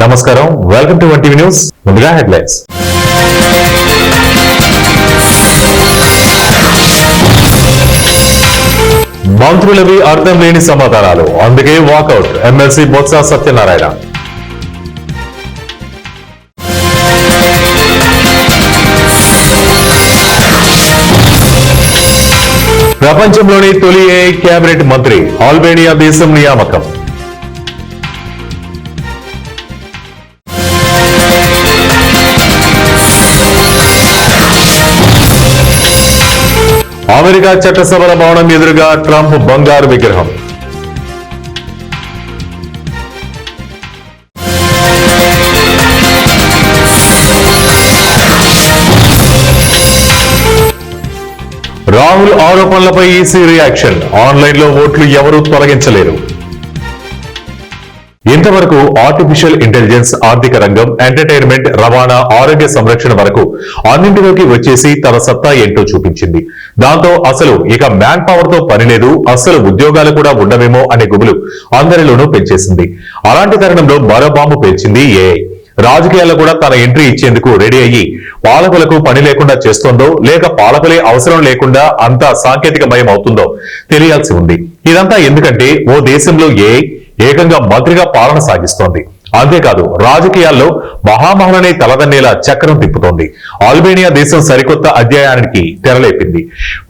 నమస్కారం, welcome to one TV news. ముందుగా headlines. మంత్రులవి అర్థం లేని సమాధానాలు, అందుకే వాకౌట్ ఎమ్మెల్సీ బొత్స సత్యనారాయణ. ప్రపంచంలోని తొలి ఏఐ కేబినెట్ మంత్రి, ఆల్బేనియా దేశం నియామకం. అమెరికా చట్టసభల భవనం ఎదురుగా ట్రంప్ బంగారు విగ్రహం. రాహుల్ ఆరోపణలపై ఈసీ రియాక్షన్, ఆన్లైన్ లో ఓట్లు ఎవరూ తొలగించలేరు. ఇంతవరకు ఆర్టిఫిషియల్ ఇంటెలిజెన్స్ ఆర్థిక రంగం, ఎంటర్టైన్మెంట్, రవాణా, ఆరోగ్య సంరక్షణ వరకు అన్నింటిలోకి వచ్చేసి తన సత్తా ఏంటో చూపించింది. దాంతో అసలు ఇక మ్యాన్ పవర్ తో పని లేదు, అసలు ఉద్యోగాలు కూడా ఉండవేమో అనే గుబులు అందరిలోనూ పెంచేసింది. అలాంటి తరుణంలో మరో బాంబు పేల్చింది ఏఐ. రాజకీయాల్లో కూడా తన ఎంట్రీ ఇచ్చేందుకు రెడీ అయ్యి పాలకులకు పని లేకుండా చేస్తోందో, లేక పాలకులే అవసరం లేకుండా అంతా సాంకేతికమయం అవుతుందో తెలియాల్సి ఉంది. ఇదంతా ఎందుకంటే ఓ దేశంలో ఏఐ ఏకంగా మంత్రిగా పాలన సాగిస్తోంది. అంతేకాదు, రాజకీయాల్లో మహామహులనే తలదన్నేలా చక్రం తిప్పుతోంది. ఆల్బేనియా దేశం సరికొత్త అధ్యాయానికి తెరలేపింది.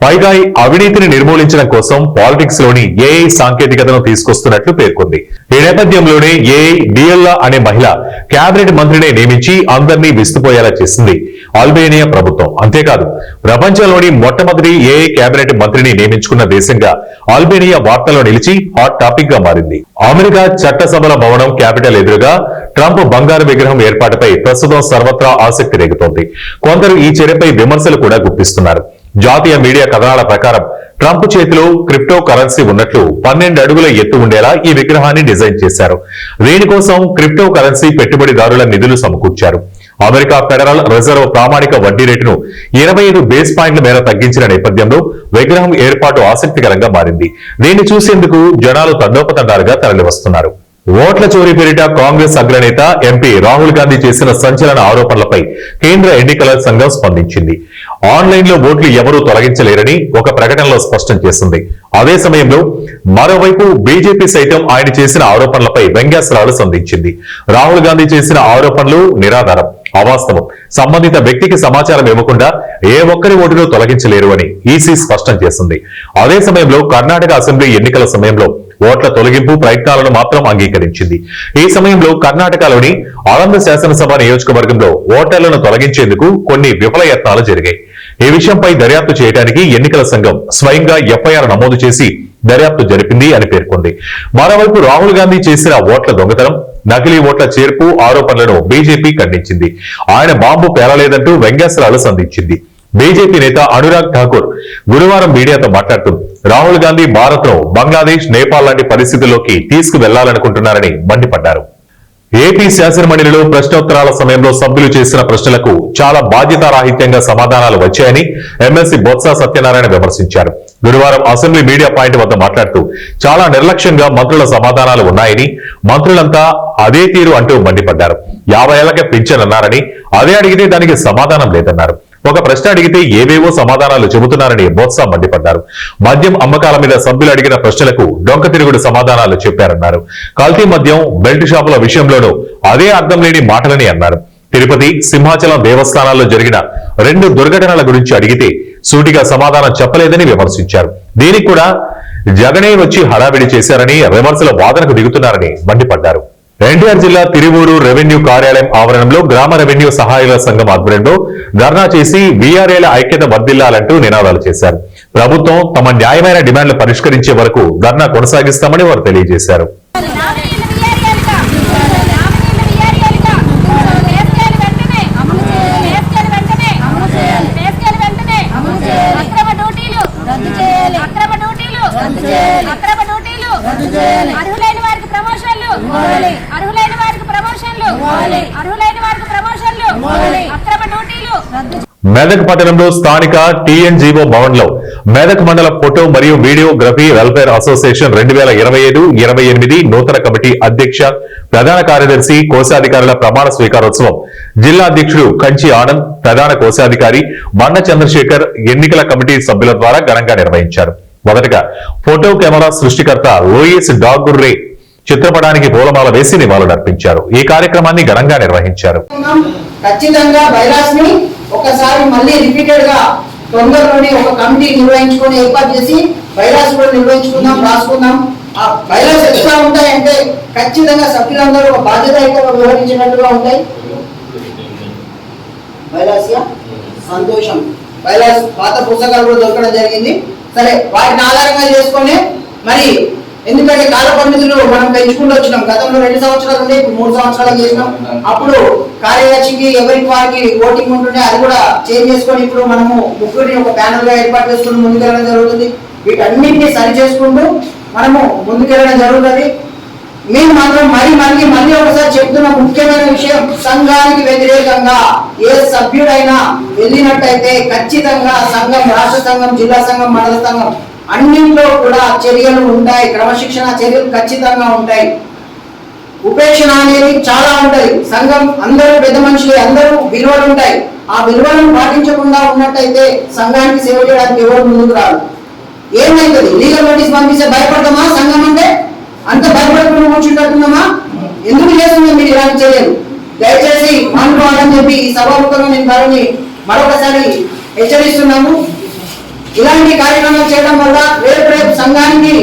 పైగా అవినీతిని నిర్మూలించడం కోసం పాలిటిక్స్ లోని ఏఐ సాంకేతికతను తీసుకొస్తున్నట్లు పేర్కొంది. ఈ నేపథ్యంలోనే ఏఐ డియల్లా అనే మహిళ కేబినెట్ మంత్రినే నియమించి అందరినీ విస్తుపోయేలా చేసింది ఆల్బేనియా ప్రభుత్వం. అంతేకాదు, ప్రపంచంలోని మొట్టమొదటి ఏఐ కేబినెట్ మంత్రిని నియమించుకున్న దేశంగా ఆల్బేనియా వార్తల్లో నిలిచి హాట్ టాపిక్ గా మారింది. అమెరికా చట్టసభల భవనం క్యాపిటల్ ఎదురుగా ట్రంప్ బంగారు విగ్రహం ఏర్పాటుపై ప్రస్తుతం సర్వత్రా ఆసక్తి రేగుతోంది. కొందరు ఈ చర్యపై విమర్శలు కూడా గుప్పిస్తున్నారు. జాతీయ మీడియా కథనాల ప్రకారం ట్రంప్ చేతిలో క్రిప్టో కరెన్సీ ఉన్నట్లు 12 అడుగుల ఎత్తు ఉండేలా ఈ విగ్రహాన్ని డిజైన్ చేశారు. దీనికోసం క్రిప్టో కరెన్సీ పెట్టుబడిదారుల నిధులు సమకూర్చారు. అమెరికా ఫెడరల్ రిజర్వ్ ప్రామాణిక వడ్డీ రేటును 25 బేస్ పాయింట్ల మేర తగ్గించిన నేపథ్యంలో విగ్రహం ఏర్పాటు ఆసక్తికరంగా మారింది. దీన్ని చూసేందుకు జనాలు తండోపతండాలుగా తరలివస్తున్నారు. ఓట్ల చోరీ పేరిట కాంగ్రెస్ అగ్రనేత ఎంపీ రాహుల్ గాంధీ చేసిన సంచలన ఆరోపణలపై కేంద్ర ఎన్నికల సంఘం స్పందించింది. ఆన్లైన్ లో ఓట్లు ఎవరూ తొలగించలేరని ఒక ప్రకటనలో స్పష్టం చేసింది. అదే సమయంలో మరోవైపు బీజేపీ సైతం ఆయన చేసిన ఆరోపణలపై వ్యంగ్యాస్త్రాలు సంధించింది. రాహుల్ గాంధీ చేసిన ఆరోపణలు నిరాధారం, అవాస్తవం, సంబంధిత వ్యక్తికి సమాచారం ఇవ్వకుండా ఏ ఒక్కరి ఓటును తొలగించలేరు అని ఈసీ స్పష్టం చేసింది. అదే సమయంలో కర్ణాటక అసెంబ్లీ ఎన్నికల సమయంలో ఓట్ల తొలగింపు ప్రయత్నాలను మాత్రం అంగీకరించింది. ఈ సమయంలో కర్ణాటకలోని ఆనంద శాసనసభ నియోజకవర్గంలో ఓటర్లను తొలగించేందుకు కొన్ని విఫల యత్నాలు జరిగాయి. ఈ విషయంపై దర్యాప్తు చేయడానికి ఎన్నికల సంఘం స్వయంగా ఎఫ్ఐఆర్ నమోదు చేసి దర్యాప్తు జరిపింది అని పేర్కొంది. మరోవైపు రాహుల్ గాంధీ చేసిన ఓట్ల దొంగతనం, నకిలీ ఓట్ల చేర్పు ఆరోపణలను బీజేపీ ఖండించింది. ఆయన బాంబు పేలలేదంటూ వ్యంగ్యాస్త్రాలు సంధించింది. బీజేపీ నేత అనురాగ్ ఠాకూర్ గురువారం మీడియాతో మాట్లాడుతూ రాహుల్ గాంధీ భారత్ ను బంగ్లాదేశ్, నేపాల్ లాంటి పరిస్థితుల్లోకి తీసుకువెళ్లాలనుకుంటున్నారని మండిపడ్డారు. ఏపీ శాసనమండలిలో ప్రశ్నోత్తరాల సమయంలో సభ్యులు చేసిన ప్రశ్నలకు చాలా బాధ్యతారాహిత్యంగా సమాధానాలు వచ్చాయని ఎమ్మెల్సీ బొత్స సత్యనారాయణ విమర్శించారు. గురువారం అసెంబ్లీ మీడియా పాయింట్ వద్ద మాట్లాడుతూ చాలా నిర్లక్ష్యంగా మంత్రుల సమాధానాలు ఉన్నాయని, మంత్రులంతా అదే తీరు అంటూ మండిపడ్డారు. 50 ఏళ్లకే పింఛన్ అన్నారని, అదే అడిగితే దానికి సమాధానం లేదన్నారు. ఒక ప్రశ్న అడిగితే ఏవేవో సమాధానాలు చెబుతున్నారని బొత్స మండిపడ్డారు. మద్యం అమ్మకాల మీద సభ్యులు అడిగిన ప్రశ్నలకు డొంక తిరుగుడు సమాధానాలు చెప్పారన్నారు. కల్తీ మద్యం, బెల్ట్ షాపుల విషయంలోనూ అదే అర్థం లేని మాటలని అన్నారు. తిరుపతి, సింహాచలం దేవస్థానాల్లో జరిగిన 2 దుర్ఘటనల గురించి అడిగితే సూటిగా సమాధానం చెప్పలేదని విమర్శించారు. దీనికి కూడా జగనే వచ్చి హడావిడి చేశారని, రివర్సుల వాదనకు దిగుతున్నారని మండిపడ్డారు. ఎన్టీఆర్ జిల్లా తిరువూరు రెవెన్యూ కార్యాలయం ఆవరణంలో గ్రామ రెవెన్యూ సహాయుల సంఘం ఆధ్వర్యంలో ధర్నా చేసి వీఆర్ఏల ఐక్యత వర్ధిల్లాలంటూ నినాదాలు చేశారు. ప్రభుత్వం తమ న్యాయమైన డిమాండ్లు పరిష్కరించే వరకు ధర్నా కొనసాగిస్తామని వారు తెలియజేశారు. మెదక్ పట్టణంలో స్థానిక టీఎన్జీఓ భవన్ లో మెదక్ మండల ఫోటో మరియు వీడియోగ్రఫీ వెల్ఫేర్ అసోసియేషన్ 2025-28 నూతన కమిటీ అధ్యక్ష ప్రధాన కార్యదర్శి కోశాధికారుల ప్రమాణ స్వీకారోత్సవం జిల్లా అధ్యక్షుడు కంచి ఆనంద్ ప్రధాన కోశాధికారి బండ చంద్రశేఖర్ ఎన్నికల కమిటీ సభ్యుల ద్వారా ఘనంగా నిర్వహించారు. మొదటగా ఫోటో కెమెరా సృష్టికర్త లూయిస్ డాగుర్రే చిత్రపటానికి పూలమాల వేసి నివాళులర్పించారు. ఈ కార్యక్రమాన్ని ఘనంగా నిర్వహించారు. ఖచ్చితంగా వైరస్ ని ఒకసారి మళ్ళీ రిపీటెడ్ గా తొందరలోనే ఒక కమిటీ నిర్వహించుకొని ఏర్పాటు చేసి వైరస్ కూడా నిర్వహించుకుందాం, రాసుకుందాం. ఆ వైరస్ ఎట్లా ఉంటాయంటే ఖచ్చితంగా సభ్యులందరూ ఒక బాధ్యతాయుతంగా వ్యవహరించినట్టుగా ఉంటాయి. వైరస్ సంతోషం వైరస్ పాత పుస్తకాలు కూడా దొరకడం జరిగింది. సరే, వాటిని ఆధారంగా చేసుకొని మరి ఎందుకంటే కాల పరిమితులు మనం పెంచుకుంటూ వచ్చినాం. గతంలో 2 సంవత్సరాలు ఉండే, ఇప్పుడు 3 సంవత్సరాలు చేసినాం. అప్పుడు కార్యదర్శికి ఎవరికి వారికి ఓటింగ్ ఉంటుండే, అది కూడా చేంజ్ చేసుకొని ఇప్పుడు మనము ముగ్గురిని ఒక ప్యానల్ గా ఏర్పాటు చేసుకుని ముందుకెళ్ళడం జరుగుతుంది. వీటన్నింటినీ సరి చేసుకుంటూ మనము ముందుకెళ్ళడం జరుగుతుంది. మేము మాత్రం మళ్ళీ ఒకసారి చెప్తున్న ముఖ్యమైన విషయం, సంఘానికి వ్యతిరేకంగా ఏ సభ్యుడైనా వెళ్ళినట్టయితే ఖచ్చితంగా సంఘం, రాష్ట్ర సంఘం, జిల్లా సంఘం, మండల సంఘం అన్నింటిలో కూడా చర్యలు ఉంటాయి. క్రమశిక్షణ చర్యలు ఖచ్చితంగా ఉంటాయి. ఉపేక్షణ అనేది చాలా ఉంటది. సంఘం అందరూ పెద్ద మనుషులు, అందరూ విలువలు ఉంటాయి. ఆ విలువలను పాటించకుండా ఉన్నట్టయితే సంఘానికి సేవ చేయడానికి ఎవరు ముందుకు రాదు. ఏమైతుంది? లీగల్ నోటీస్ పంపిస్తే భయపడతామా? సంఘం అంటే అంత భయపడకుండా కూర్చుంటున్నామా? ఎందుకు చేస్తున్నాం మీరు ఇలాంటి చర్యలు? దయచేసి మానుకోవాలని చెప్పి ఈ సభాముఖంగా నేను వారిని మరొకసారి హెచ్చరిస్తున్నాము. ఇలాంటి కార్యక్రమాలు చేయడం వల్ల రేపు సంఘానికి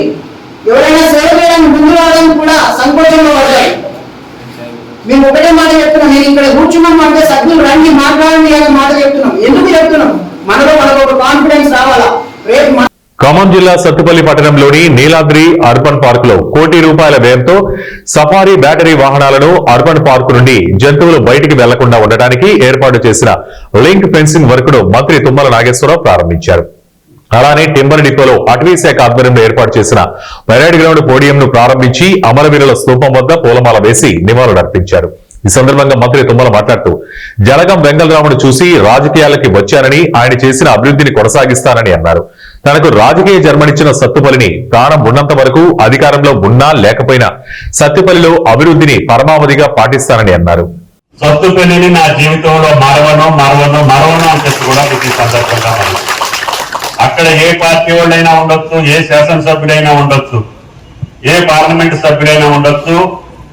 ఎవరైనా సేవ చేయడానికి ముందు రావడానికి కూడా సంకోచంలో పడతాయి. మేము ఒకటే మాట చెప్తున్నాం, నేను ఇక్కడ కూర్చున్నాం అంటే సభ్యులు రండి మాట్లాడండి అనే మాట చెప్తున్నాం. ఎందుకు చెప్తున్నాం? మనలో మనకు ఒక కాన్ఫిడెన్స్ రావాలా. రేపు ఖమ్మం జిల్లా సత్తుపల్లి పట్టణంలోని నీలాద్రి అర్బన్ పార్క్ లో ₹1 కోటి వ్యయంతో సఫారీ బ్యాటరీ వాహనాలను అర్బన్ పార్క్ నుండి జంతువులు బయటికి వెళ్లకుండా ఉండడానికి ఏర్పాటు చేసిన లింక్ ఫెన్సింగ్ వర్క్ ను మంత్రి తుమ్మల నాగేశ్వరరావు ప్రారంభించారు. అలానే టింబర్ డిపోలో అటవీ శాఖ ఆధ్వర్యంలో ఏర్పాటు చేసిన పరేడ్ గ్రౌండ్ పోడియం ను ప్రారంభించి అమరవీరుల స్తూపం వద్ద పూలమాల వేసి నివాళులర్పించారు. ఈ సందర్భంగా మంత్రి తుమ్మల మాట్లాడుతూ జలగం వెంగళరామును చూసి రాజకీయాలకి వచ్చానని, ఆయన చేసిన అభివృద్ధిని కొనసాగిస్తానని అన్నారు. తనకు రాజకీయ జన్మనిచ్చిన సత్తుపల్లిని ప్రాణం ఉన్నంత వరకు అధికారంలో ఉన్నా లేకపోయినా సత్తుపల్లిలో అభివృద్ధిని పరమావధిగా పాటిస్తానని అన్నారు. సత్తుపల్లిని నా జీవితంలో మరవను అని చెప్పి కూడా ప్రతి సందర్భంగా అక్కడ ఏ పార్టీ వాళ్ళైనా ఉండొచ్చు, ఏ శాసనసభ్యుడైనా ఉండొచ్చు, ఏ పార్లమెంటు సభ్యుడైనా ఉండొచ్చు,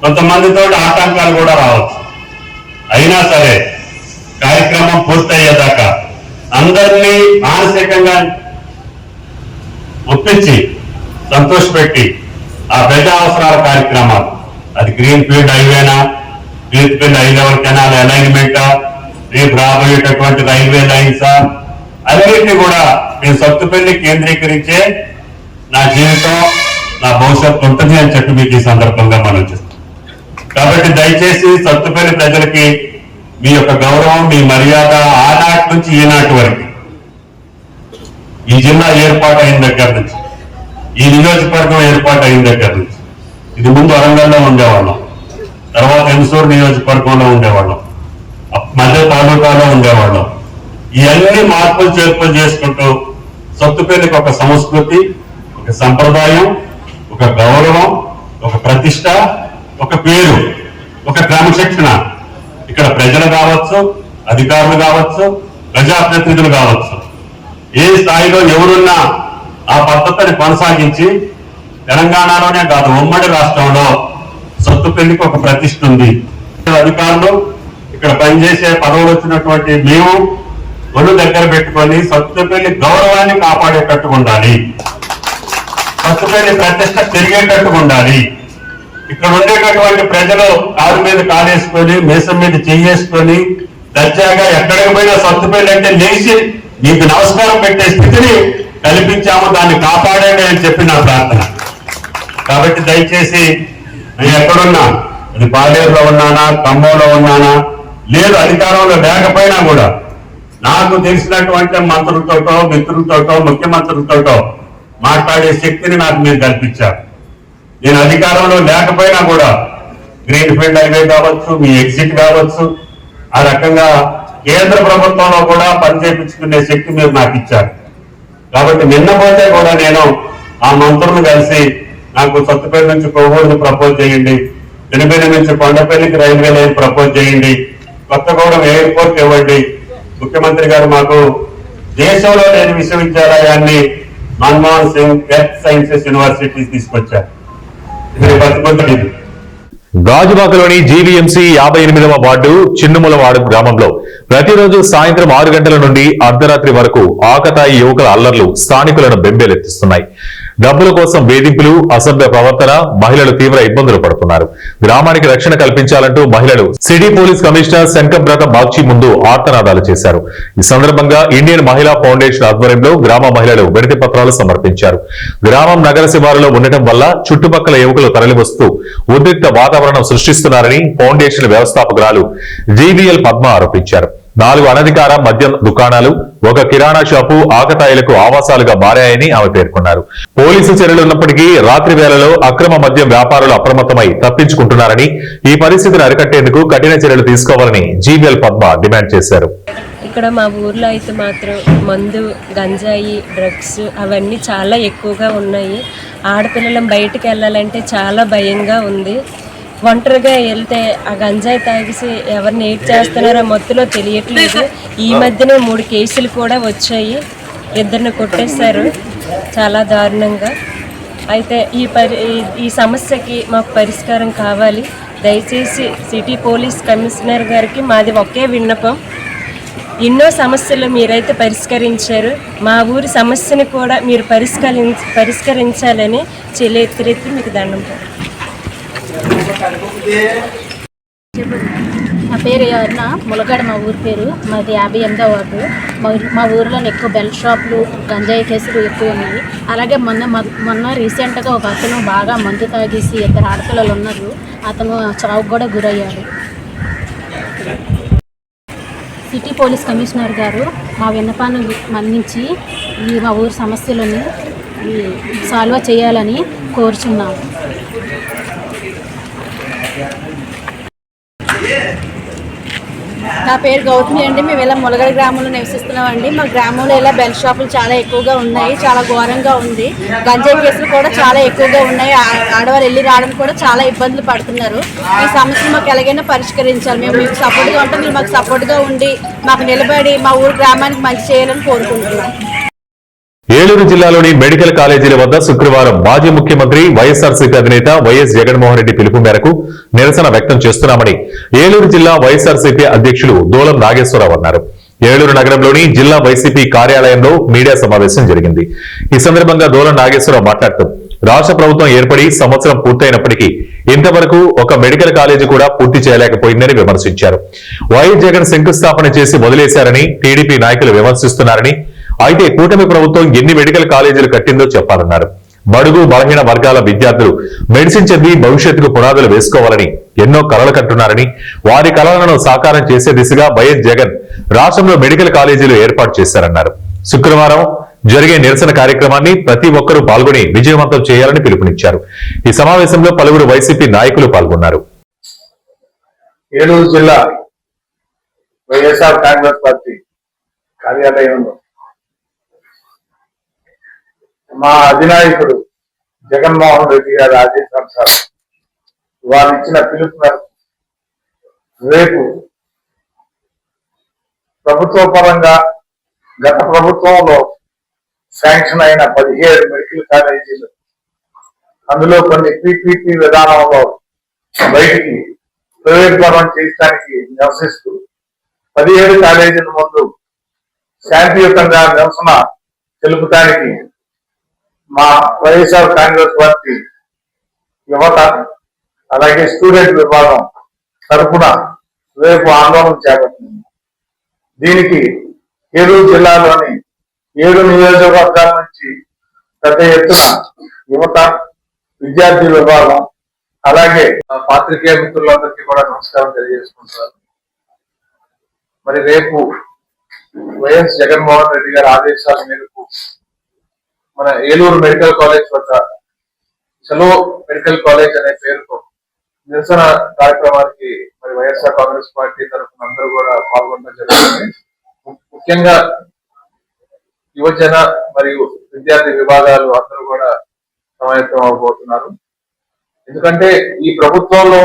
కొంతమందితో ఆటంకాలు కూడా రావచ్చు. అయినా సరే కార్యక్రమం పూర్తయ్యేదాకా అందరినీ మానసికంగా ఒప్పించి సంతోషపెట్టి ఆ ప్రజా అవసరాల కార్యక్రమాలు, అది గ్రీన్ ఫీల్డ్ హైవేనా, green field high level canal అలైన్మెంటా, రేపు రాబోయేటటువంటి రైల్వే లైన్సా, అన్నింటినీ కూడా నేను సత్తుపల్లి కేంద్రీకరించే నా జీవితం, నా భవిష్యత్తు ఉంటుంది అని చెప్పి మీకు ఈ సందర్భంగా మనం చేస్తాం. కాబట్టి దయచేసి సత్తుపల్లి ప్రజలకి మీ యొక్క గౌరవం, మీ మర్యాద ఆనాటి నుంచి ఈనాటి వరకు, ఈ జిల్లా ఏర్పాటు అయిన దగ్గర నుంచి, ఈ నియోజకవర్గం ఏర్పాటు అయిన దగ్గర నుంచి, ఇది ముందు వరంగల్లో ఉండేవాళ్ళం, తర్వాత ఎన్సూరు నియోజకవర్గంలో ఉండేవాళ్ళం, మధ్య తాలూకాలో ఉండేవాళ్ళం. ఇవన్నీ మార్పులు చేర్పులు చేసుకుంటూ సత్తుపల్లికి ఒక సంస్కృతి, ఒక సంప్రదాయం, ఒక గౌరవం, ఒక ప్రతిష్ట, ఒక పేరు, ఒక క్రమశిక్షణ ఇక్కడ ప్రజలు కావచ్చు, అధికారులు కావచ్చు, ప్రజాప్రతినిధులు కావచ్చు, ఏ స్థాయిలో ఎవరున్నా ఆ పద్ధతిని కొనసాగించి తెలంగాణలోనే కాదు ఉమ్మడి రాష్ట్రంలో సత్తుపల్లికి ఒక ప్రతిష్ఠ ఉంది. అధికారులు ఇక్కడ పనిచేసే పదవులు వచ్చినటువంటి మేము ఒళ్ళు దగ్గర పెట్టుకొని సత్తుపల్లి గౌరవాన్ని కాపాడేటట్టుగా ఉండాలి, సత్తుపల్లి ప్రతిష్ట పెరిగేటట్టుగా ఉండాలి. ఇక్కడ ఉండేటటువంటి ప్రజలు కారు మీద కాలేసుకొని, మీసం మీద చెయ్యేసుకొని దర్జాగా ఎక్కడికి పోయినా సత్తుపల్లి అంటే లేచి నీకు నమస్కారం పెట్టే స్థితిని కల్పించాము, దాన్ని కాపాడండి అని చెప్పి నా ప్రార్థన. కాబట్టి దయచేసి నేను ఎక్కడున్నా, అది పాలేరులో ఉన్నానా, ఖమ్మంలో ఉన్నానా, లేదు అధికారంలో లేకపోయినా కూడా నాకు తెలిసినటువంటి మంత్రులతోటో, మిత్రులతోటో, ముఖ్యమంత్రులతోటో మాట్లాడే శక్తిని నాకు మీరు కల్పించారు. నేను అధికారంలో లేకపోయినా కూడా గ్రీన్ ఫీల్డ్ హైవే కావచ్చు, మీ ఎగ్జిట్ కావచ్చు, ఆ రకంగా కేంద్ర ప్రభుత్వంలో కూడా పనిచేయించుకునే శక్తి మీరు నాకు ఇచ్చారు. కాబట్టి నిన్న పోతే కూడా నేను ఆ మంత్రులను కలిసి నాకు సత్తుపేట నుంచి కోవూరుని ప్రపోజ్ చేయండి, పెనుపేట నుంచి కొండపల్లికి రైల్వే లైన్ ప్రపోజ్ చేయండి, కొత్తగూడెం ఎయిర్పోర్ట్ ఇవ్వండి. ముఖ్యమంత్రి గారు మాకు దేశంలో లేని విశ్వవిద్యాలయాన్ని Manmohan Singh earth sciences university తీసుకొచ్చారు. ఇది బతికొద్ది. గాజువాకలోని జీవీఎంసీ 58వ వార్డు చిన్నుములవాడు గ్రామంలో ప్రతిరోజు సాయంత్రం 6 గంటల నుండి అర్ధరాత్రి వరకు ఆకతాయి యువకుల అల్లర్లు స్థానికులను బెంబేలెత్తిస్తున్నాయి. డబ్బుల కోసం వేధింపులు, అసభ్య ప్రవర్తన, మహిళలు తీవ్ర ఇబ్బందులు పడుతున్నారు. గ్రామానికి రక్షణ కల్పించాలంటూ మహిళలు city police commissioner Shankhabrata Bakshi ముందు ఆర్తనాదాలు చేశారు. ఈ సందర్భంగా ఇండియన్ మహిళా ఫౌండేషన్ ఆధ్వర్యంలో గ్రామ మహిళలు వినతి పత్రాలు సమర్పించారు. గ్రామం నగర శివారులో ఉండటం వల్ల చుట్టుపక్కల యువకులు తరలివస్తూ ఉద్రిక్త వాతావరణం సృష్టిస్తున్నారని ఫౌండేషన్ వ్యవస్థాపకురాలు జీవీఎల్ పద్మ ఆరోపించారు. 4 అనధికార మద్యం దుకాణాలు, 1 కిరాణా షాపు ఆకతాయిలకు ఆవాసాలుగా మారాయని ఆమె పేర్కొన్నారు. పోలీసు చర్యలు ఉన్నప్పటికీ రాత్రి వేళలో అక్రమ మద్యం వ్యాపారులు అప్రమత్తమై తప్పించుకుంటున్నారని, ఈ పరిస్థితిని అరికట్టేందుకు కఠిన చర్యలు తీసుకోవాలని జీవీఎల్ పద్మ డిమాండ్ చేశారు. ఇక్కడ మా ఊర్లో అయితే మాత్రం మందు, గంజాయి, డ్రగ్స్ అవన్నీ చాలా ఎక్కువగా ఉన్నాయి. ఆడపిల్లలం బయటికి వెళ్ళాలంటే చాలా భయంగా ఉంది. ఒంటరిగా వెళ్తే ఆ గంజాయి తాగేసి ఎవరిని ఏడ్ చేస్తున్నారో మొత్తులో తెలియట్లేదు. ఈ మధ్యన 3 కేసులు కూడా వచ్చాయి. 2 కొట్టేశారు చాలా దారుణంగా. అయితే ఈ సమస్యకి మాకు పరిష్కారం కావాలి. దయచేసి సిటీ పోలీస్ కమిషనర్ గారికి మాది ఒకే విన్నపం. ఎన్నో సమస్యలు మీరైతే పరిష్కరించారు, మా ఊరి సమస్యను కూడా మీరు పరిష్కరించాలని చేతులెత్తి మీకు దండం. నా పేరు అరుణ, ములగాడ మా ఊరి పేరు. మాది 58వ వార్డు. మా ఊరిలో ఎక్కువ బెల్ షాపులు, గంజాయి కేసులు ఎక్కువ ఉన్నాయి. అలాగే మొన్న రీసెంట్గా ఒక అతను బాగా మందు తాగేసి 2 ఆడపిల్లలు ఉన్నారు. అతను చావుకు కూడా గురయ్యాడు. సిటీ పోలీస్ కమిషనర్ గారు మా విన్నపాన్ని మన్నించి మా ఊరి సమస్యలను సాల్వ్ చేయాలని కోరుచున్నాము. నా పేరు గౌతమి అండి. మేము ఇలా ములగడ గ్రామంలో నివసిస్తున్నాం అండి. మా గ్రామంలో ఇలా బెల్ షాపులు చాలా ఎక్కువగా ఉన్నాయి, చాలా ఘోరంగా ఉంది. గంజాయి కేసులు కూడా చాలా ఎక్కువగా ఉన్నాయి. ఆడవారు వెళ్ళి రావడం కూడా చాలా ఇబ్బందులు పడుతున్నారు. ఈ సమస్యను మాకు ఎలాగైనా పరిష్కరించాలి. మేము మీకు సపోర్ట్గా ఉంటే మీరు మాకు సపోర్ట్గా ఉండి మాకు నిలబడి మా ఊరు గ్రామానికి మంచి చేయాలని కోరుకుంటున్నాం. ఏలూరు జిల్లాలోని మెడికల్ కాలేజీల వద్ద శుక్రవారం మాజీ ముఖ్యమంత్రి వైఎస్ఆర్సీపీ అధినేత వైఎస్ జగన్మోహన్ రెడ్డి పిలుపు మేరకు నిరసన వ్యక్తం చేస్తున్నామని ఏలూరు జిల్లా వైఎస్ఆర్సీపీ అధ్యక్షులు దూలం నాగేశ్వరరావు అన్నారు. ఏలూరు నగరంలోని జిల్లా వైసీపీ కార్యాలయంలో మీడియా సమావేశం జరిగింది. ఈ సందర్భంగా దూలం నాగేశ్వరరావు మాట్లాడుతూ రాష్ట్ర ప్రభుత్వం ఏర్పడి సంవత్సరం పూర్తయినప్పటికీ ఇంతవరకు ఒక మెడికల్ కాలేజీ కూడా పూర్తి చేయలేకపోయిందని విమర్శించారు. వైఎస్ జగన్ శంకుస్థాపన చేసి వదిలేశారని టీడీపీ నాయకులు విమర్శిస్తున్నారని, అయితే కూటమి ప్రభుత్వం ఎన్ని మెడికల్ కాలేజీలు కట్టిందో చెప్పాలన్నారు. బడుగు బలహీన వర్గాల విద్యార్థులు మెడిసిన్ చదివి భవిష్యత్తుకు పునాదులు వేసుకోవాలని ఎన్నో కలలు కంటున్నారని, వారి కలలను సాకారం చేసే దిశగా వైఎస్ జగన్ రాష్ట్రంలో మెడికల్ కాలేజీలు ఏర్పాటు చేశారన్నారు. శుక్రవారం జరిగే నిరసన కార్యక్రమాన్ని ప్రతి ఒక్కరూ పాల్గొని విజయవంతం చేయాలని పిలుపునిచ్చారు. ఈ సమావేశంలో పలువురు వైసీపీ నాయకులు పాల్గొన్నారు. ఏలూరు జిల్లా వైఎస్ఆర్ కాంగ్రెస్ పార్టీ కార్యాలయంలో మా అధినాయకుడు జగన్మోహన్ రెడ్డి గారి ఆదేశానుసారం వారు ఇచ్చిన పిలుపు మేరకు రేపు ప్రభుత్వ పరంగా గత ప్రభుత్వంలో శాంక్షన్ అయిన 17 మెడికల్ కాలేజీలు, అందులో కొన్ని పీపీపీ విధానంలో బయటికి ప్రైవేటీకరణ చేయడానికి నిరసిస్తూ 17 కాలేజీల ముందు శాంతియుతంగా నిరసన తెలుపడానికి మా వైఎస్ఆర్ కాంగ్రెస్ పార్టీ యువత అలాగే స్టూడెంట్ విభాగం తరఫున రేపు ఆందోళన చేపట్టింది. దీనికి ఏలూరు జిల్లాలోని 7 నియోజకవర్గాల నుంచి పెద్ద ఎత్తున యువత, విద్యార్థి విభాగం అలాగే పాత్రికేయ మిత్రులందరికీ కూడా నమస్కారం తెలియజేసుకుంటున్నారు. మరి రేపు వైఎస్ జగన్మోహన్ రెడ్డి గారి ఆదేశాల మేరకు మన ఏలూరు మెడికల్ కాలేజ్ వద్ద చలో మెడికల్ కాలేజ్ అనే పేరుతో నిరసన కార్యక్రమానికి మరి వైఎస్ఆర్ కాంగ్రెస్ పార్టీ తరఫున అందరూ కూడా పాల్గొనడం జరుగుతుంది. ముఖ్యంగా యువజన మరియు విద్యార్థి విభాగాలు అందరూ కూడా సమాయత్తం అవబోతున్నారు. ఎందుకంటే ఈ ప్రభుత్వంలో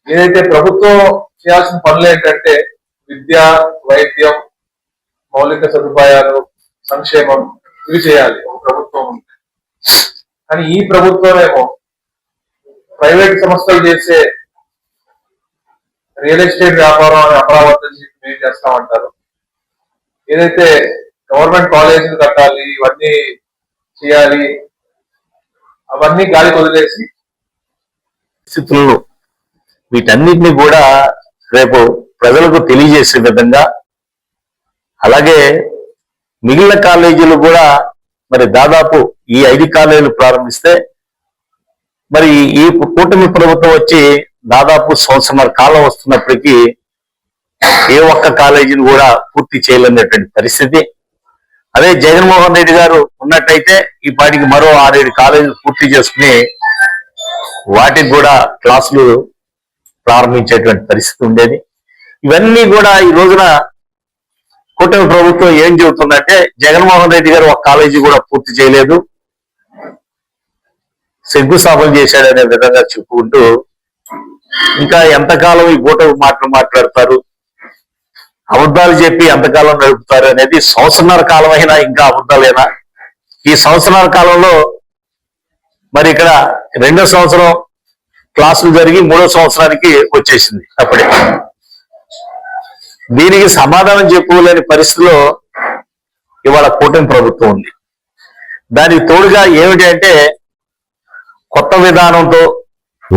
ఏదైతే ప్రభుత్వం చేయాల్సిన పనులు ఏంటంటే విద్య, వైద్యం, మౌలిక సదుపాయాలు, సంక్షేమం ఇవి చేయాలి ఒక ప్రభుత్వం. కానీ ఈ ప్రభుత్వం ఏమో ప్రైవేట్ సంస్థలు చేసే రియల్ ఎస్టేట్ వ్యాపారం అని అమరావతి మేము చేస్తామంటారు. ఏదైతే గవర్నమెంట్ కాలేజీలు కట్టాలి, ఇవన్నీ చేయాలి, అవన్నీ గాలికి వదిలేసి స్థితుల్లో వీటన్నిటిని కూడా రేపు ప్రజలకు తెలియజేసే విధంగా, అలాగే మిగిలిన కాలేజీలు కూడా మరి దాదాపు ఈ 5 కాలేజీలు ప్రారంభిస్తే మరి ఈ కూటమి ప్రభుత్వం వచ్చి దాదాపు సంవత్సరాల కాలం వస్తున్నప్పటికీ ఏ ఒక్క కాలేజీని కూడా పూర్తి చేయలేనటువంటి పరిస్థితి. అదే జగన్మోహన్ రెడ్డి గారు ఉన్నట్టయితే ఈ పాటికి మరో 6-7 కాలేజీలు పూర్తి చేసుకుని వాటికి కూడా క్లాసులు ప్రారంభించేటువంటి పరిస్థితి ఉండేది. ఇవన్నీ కూడా ఈ రోజున కూటమి ప్రభుత్వం ఏం చెబుతుందంటే జగన్మోహన్ రెడ్డి గారు ఒక కాలేజీ కూడా పూర్తి చేయలేదు, శంకుస్థాపన చేశాడనే విధంగా చెప్పుకుంటూ ఇంకా ఎంతకాలం ఈ కూటమి మాటలు మాట్లాడతారు, అబద్ధాలు చెప్పి ఎంతకాలం నడుపుతారు అనేది. సంవత్సరాల కాలం అయినా ఇంకా అబద్ధాలేనా? ఈ సంవత్సరాల కాలంలో మరి ఇక్కడ 2వ సంవత్సరం క్లాసులు జరిగి 3వ సంవత్సరానికి వచ్చేసింది. అప్పుడే దీనికి సమాధానం చెప్పుకోలేని పరిస్థితిలో ఇవాళ కూటమి ప్రభుత్వం ఉంది. దానికి తోడుగా ఏమిటి అంటే కొత్త విధానంతో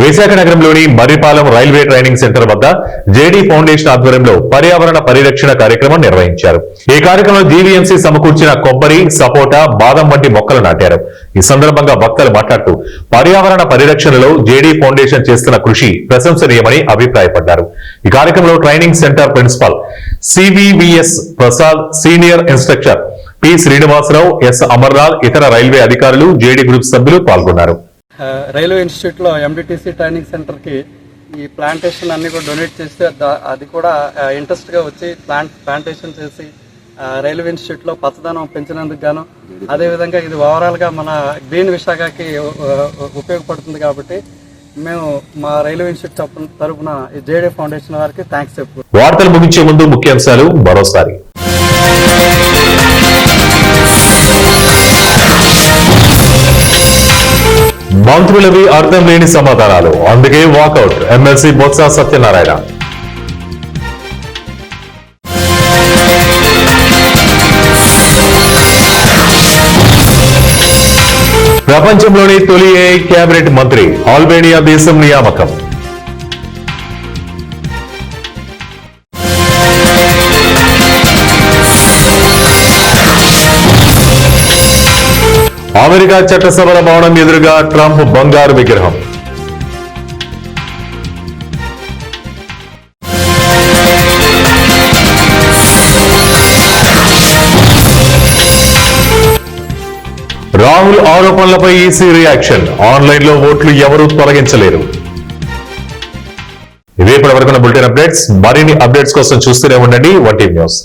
విశాఖ నగరంలోని మర్రిపాలెం రైల్వే ట్రైనింగ్ సెంటర్ వద్ద జేడీ ఫౌండేషన్ ఆధ్వర్యంలో పర్యావరణ పరిరక్షణ కార్యక్రమం నిర్వహించారు. ఈ కార్యక్రమంలో జీవీఎంసీ సమకూర్చిన కొబ్బరి, సపోటా, బాదం వంటి మొక్కలు నాటారు. ఈ సందర్భంగా వక్తలు మాట్లాడుతూ పర్యావరణ పరిరక్షణలో జేడీ ఫౌండేషన్ చేస్తున్న కృషి ప్రశంసనీయమని అభిప్రాయపడ్డారు. ఈ కార్యక్రమంలో training centre principal CVVS Prasad, senior instructor P Srinivasarao, S Amarlal, ఇతర రైల్వే అధికారులు, జేడీ గ్రూప్ సభ్యులు పాల్గొన్నారు. రైల్వే ఇన్స్టిట్యూట్లో ఎండిటీసీ ట్రైనింగ్ సెంటర్కి ఈ ప్లాంటేషన్ అన్ని కూడా డొనేట్ చేస్తే అది కూడా ఇంట్రెస్ట్గా వచ్చి ప్లాంటేషన్ చేసి రైల్వే ఇన్స్టిట్యూట్లో పచ్చదనం పెంచినందుకు గాను, అదేవిధంగా ఇది ఓవరాల్గా మన గ్రీన్ విశాఖకి ఉపయోగపడుతుంది. కాబట్టి మేము మా రైల్వే ఇన్స్టిట్యూట్ తరఫున జేడీ ఫౌండేషన్ వారికి థ్యాంక్స్ చెప్పు. వార్తలు ముగించే ముందు ముఖ్యాంశాలు మరోసారి. మంత్రులవి అర్థం లేని సమాధానాలు, అందుకే వాకౌట్ ఎమ్మెల్సీ బొత్స సత్యనారాయణ. ప్రపంచంలోని తొలి ఏఐ కేబినెట్ మంత్రి, ఆల్బేనియా దేశం నియామకం. అమెరికా చట్టసభల భవనం ఎదురుగా ట్రంప్ బంగారు విగ్రహం. రాహుల్ ఆరోపణలపై ఈసీ రియాక్షన్, ఆన్లైన్లో ఓట్లు ఎవరూ తొలగించలేరు. ఇవే ఇప్పటివరకు బులెటిన్ అప్డేట్స్. మరిన్ని అప్డేట్స్ కోసం చూస్తూనే ఉండండి ONE టీవీ న్యూస్.